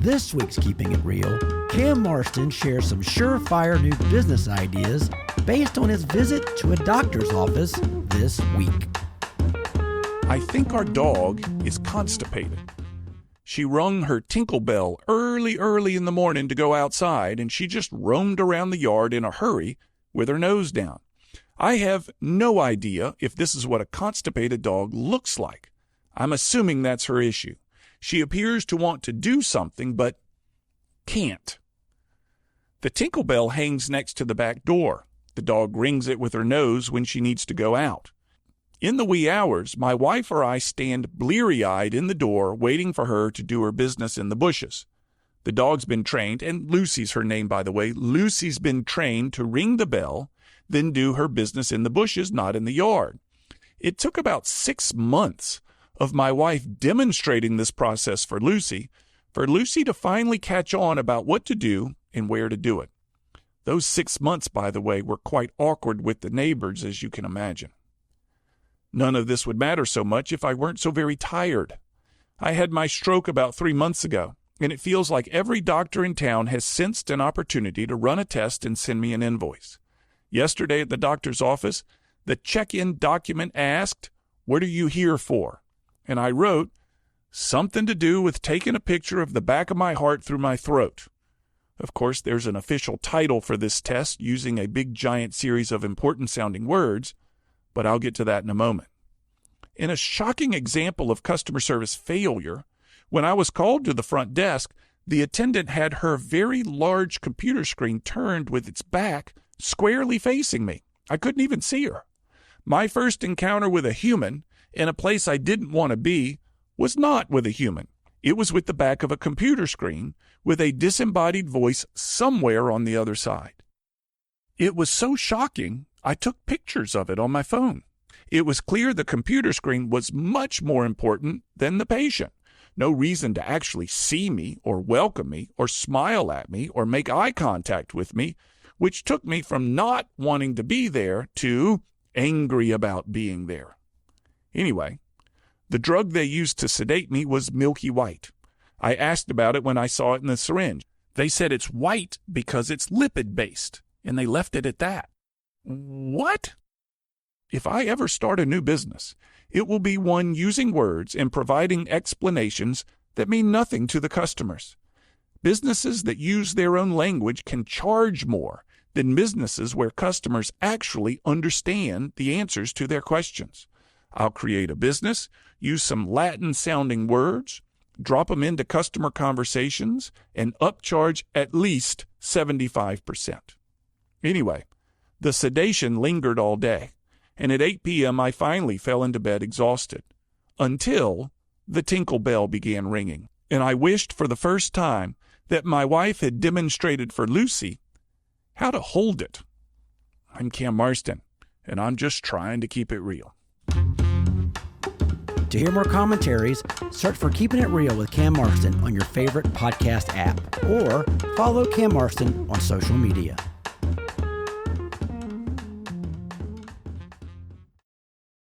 this week's Keeping It Real, Cam Marston shares some surefire new business ideas based on his visit to a doctor's office this week. I think our dog is constipated. She rung her Tinkle Bell early in the morning to go outside, and she just roamed around the yard in a hurry with her nose down. I have no idea if this is what a constipated dog looks like. I'm assuming that's her issue. She appears to want to do something, but can't. The Tinkle Bell hangs next to the back door. The dog rings it with her nose when she needs to go out. In the wee hours, my wife or I stand bleary-eyed in the door waiting for her to do her business in the bushes. The dog's been trained, and Lucy's her name, by the way. Lucy's been trained to ring the bell, then do her business in the bushes, not in the yard. It took about 6 months of my wife demonstrating this process for Lucy to finally catch on about what to do and where to do it. Those 6 months, by the way, were quite awkward with the neighbors, as you can imagine. None of this would matter so much if I weren't so very tired. I had my stroke about 3 months ago, and it feels like every doctor in town has sensed an opportunity to run a test and send me an invoice. Yesterday at the doctor's office, the check-in document asked, "What are you here for?" And I wrote, "Something to do with taking a picture of the back of my heart through my throat." Of course, there's an official title for this test using a big giant series of important-sounding words, but I'll get to that in a moment. In a shocking example of customer service failure, when I was called to the front desk, the attendant had her very large computer screen turned with its back squarely facing me. I couldn't even see her. My first encounter with a human in a place I didn't want to be was not with a human. It was with the back of a computer screen with a disembodied voice somewhere on the other side. It was so shocking, I took pictures of it on my phone. It was clear the computer screen was much more important than the patient. No reason to actually see me or welcome me or smile at me or make eye contact with me, which took me from not wanting to be there to angry about being there. Anyway, the drug they used to sedate me was milky white. I asked about it when I saw it in the syringe. They said it's white because it's lipid-based, and they left it at that. What? If I ever start a new business, it will be one using words and providing explanations that mean nothing to the customers. Businesses that use their own language can charge more than businesses where customers actually understand the answers to their questions. I'll create a business, use some Latin-sounding words, drop them into customer conversations, and upcharge at least 75%. Anyway, the sedation lingered all day, and at 8 p.m. I finally fell into bed exhausted, until the Tinkle Bell began ringing, and I wished for the first time that my wife had demonstrated for Lucy how to hold it. I'm Cam Marston, and I'm just trying to keep it real. To hear more commentaries, search for Keeping It Real with Cam Marston on your favorite podcast app, or follow Cam Marston on social media.